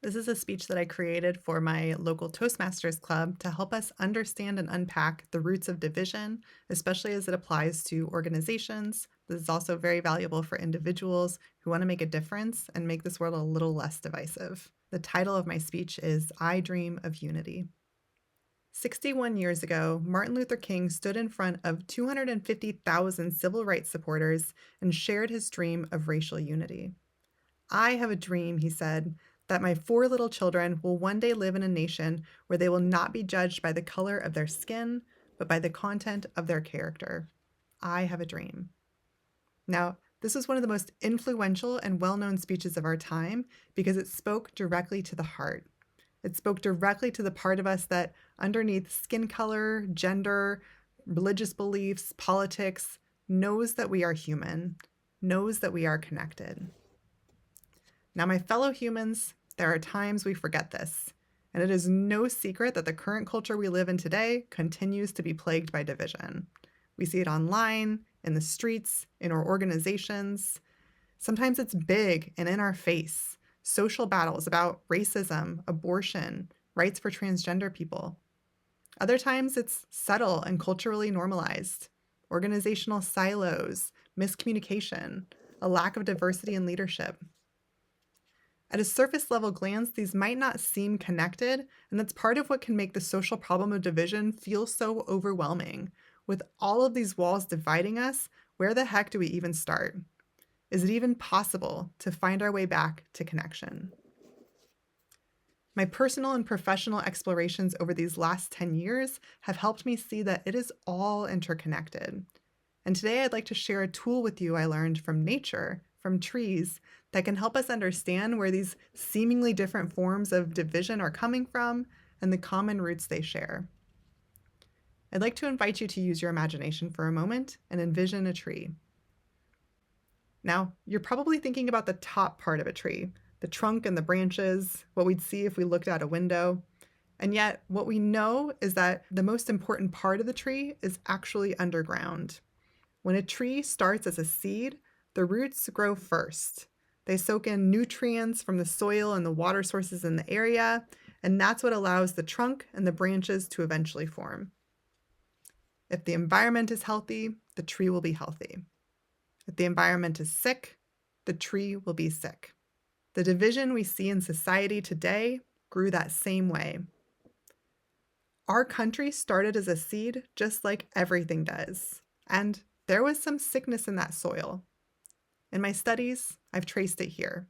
This is a speech that I created for my local Toastmasters club to help us understand and unpack the roots of division, especially as it applies to organizations. This is also very valuable for individuals who want to make a difference and make this world a little less divisive. The title of my speech is I Dream of Unity. 61 years ago, Martin Luther King stood in front of 250,000 civil rights supporters and shared his dream of racial unity. I have a dream, he said, that my four little children will one day live in a nation where they will not be judged by the color of their skin, but by the content of their character. I have a dream. Now, this was one of the most influential and well-known speeches of our time because it spoke directly to the heart. It spoke directly to the part of us that underneath skin color, gender, religious beliefs, politics, knows that we are human, knows that we are connected. Now, my fellow humans, there are times we forget this, and it is no secret that the current culture we live in today continues to be plagued by division. We see it online, in the streets, in our organizations. Sometimes it's big and in our face. Social battles about racism, abortion, rights for transgender people. Other times it's subtle and culturally normalized. Organizational silos, miscommunication, a lack of diversity in leadership. At a surface level glance, these might not seem connected, and that's part of what can make the social problem of division feel so overwhelming. With all of these walls dividing us, where the heck do we even start? Is it even possible to find our way back to connection? My personal and professional explorations over these last 10 years have helped me see that it is all interconnected. And today I'd like to share a tool with you I learned from nature, from trees, that can help us understand where these seemingly different forms of division are coming from and the common roots they share. I'd like to invite you to use your imagination for a moment and envision a tree. Now, you're probably thinking about the top part of a tree, the trunk and the branches, what we'd see if we looked out a window. And yet, what we know is that the most important part of the tree is actually underground. When a tree starts as a seed, the roots grow first. They soak in nutrients from the soil and the water sources in the area, and that's what allows the trunk and the branches to eventually form. If the environment is healthy, the tree will be healthy. If the environment is sick, the tree will be sick. The division we see in society today grew that same way. Our country started as a seed just like everything does, and there was some sickness in that soil. In my studies, I've traced it here.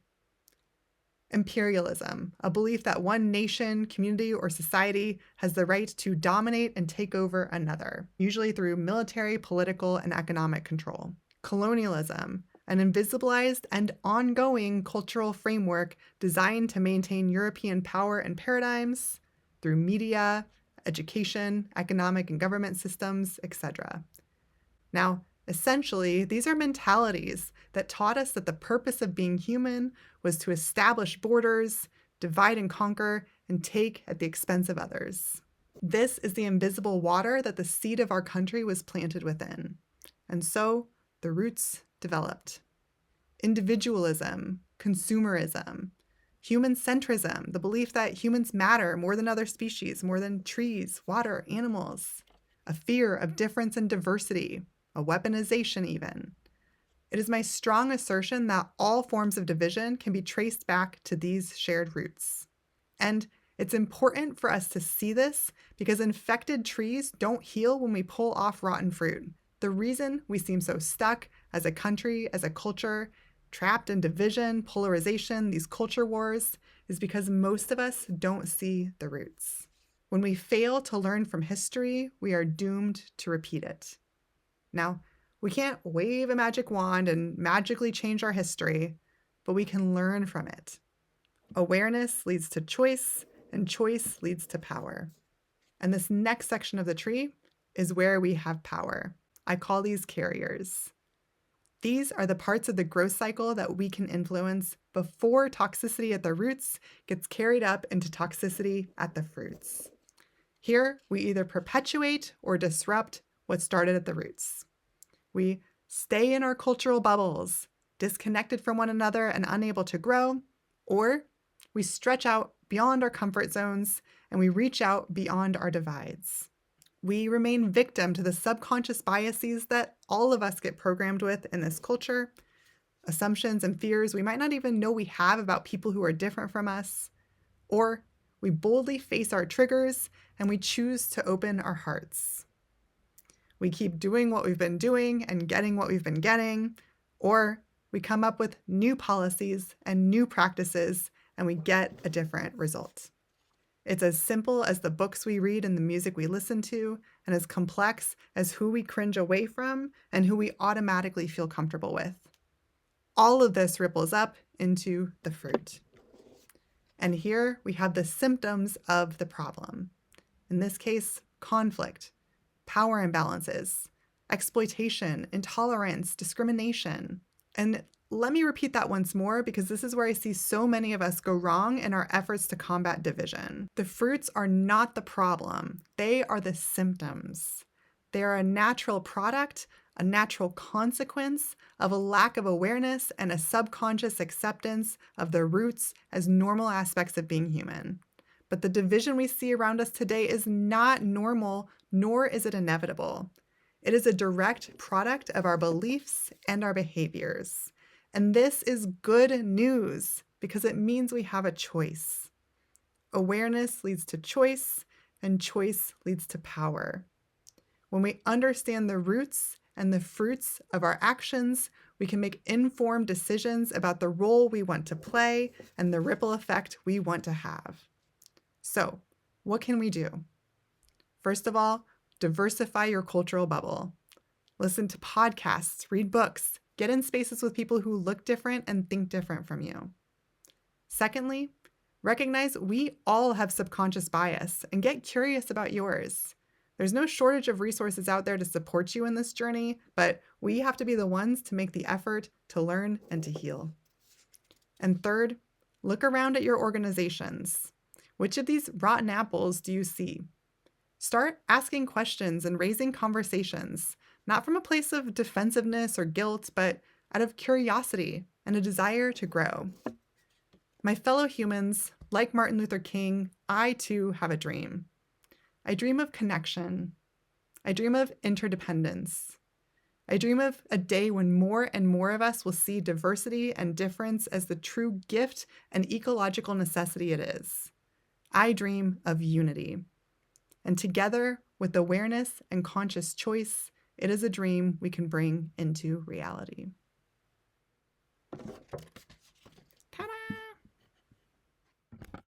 Imperialism, a belief that one nation, community, or society has the right to dominate and take over another, usually through military, political, and economic control. Colonialism, an invisibilized and ongoing cultural framework designed to maintain European power and paradigms through media, education, economic and government systems, etc. Now, essentially, these are mentalities that taught us that the purpose of being human was to establish borders, divide and conquer, and take at the expense of others. This is the invisible water that the seed of our country was planted within. And so, the roots developed. Individualism, consumerism, human centrism, the belief that humans matter more than other species, more than trees, water, animals, a fear of difference and diversity, a weaponization even. It is my strong assertion that all forms of division can be traced back to these shared roots. And it's important for us to see this because infected trees don't heal when we pull off rotten fruit. The reason we seem so stuck as a country, as a culture, trapped in division, polarization, these culture wars, is because most of us don't see the roots. When we fail to learn from history, we are doomed to repeat it. Now, we can't wave a magic wand and magically change our history, but we can learn from it. Awareness leads to choice, and choice leads to power. And this next section of the tree is where we have power. I call these carriers. These are the parts of the growth cycle that we can influence before toxicity at the roots gets carried up into toxicity at the fruits. Here, we either perpetuate or disrupt what started at the roots. We stay in our cultural bubbles, disconnected from one another and unable to grow, or we stretch out beyond our comfort zones, and we reach out beyond our divides. We remain victim to the subconscious biases that all of us get programmed with in this culture, assumptions and fears we might not even know we have about people who are different from us, or we boldly face our triggers and we choose to open our hearts. We keep doing what we've been doing and getting what we've been getting, or we come up with new policies and new practices and we get a different result. It's as simple as the books we read and the music we listen to, and as complex as who we cringe away from and who we automatically feel comfortable with. All of this ripples up into the fruit. And here we have the symptoms of the problem. In this case, conflict, power imbalances, exploitation, intolerance, discrimination. And let me repeat that once more, because this is where I see so many of us go wrong in our efforts to combat division. The fruits are not the problem. They are the symptoms. They are a natural product, a natural consequence of a lack of awareness and a subconscious acceptance of the roots as normal aspects of being human. But the division we see around us today is not normal, nor is it inevitable. It is a direct product of our beliefs and our behaviors. And this is good news because it means we have a choice. Awareness leads to choice, and choice leads to power. When we understand the roots and the fruits of our actions, we can make informed decisions about the role we want to play and the ripple effect we want to have. So, what can we do? First of all, diversify your cultural bubble. Listen to podcasts, read books, get in spaces with people who look different and think different from you. Secondly, recognize we all have subconscious bias and get curious about yours. There's no shortage of resources out there to support you in this journey, but we have to be the ones to make the effort to learn and to heal. And third, look around at your organizations. Which of these rotten apples do you see? Start asking questions and raising conversations, not from a place of defensiveness or guilt, but out of curiosity and a desire to grow. My fellow humans, like Martin Luther King, I too have a dream. I dream of connection. I dream of interdependence. I dream of a day when more and more of us will see diversity and difference as the true gift and ecological necessity it is. I dream of unity. And together, with awareness and conscious choice, it is a dream we can bring into reality.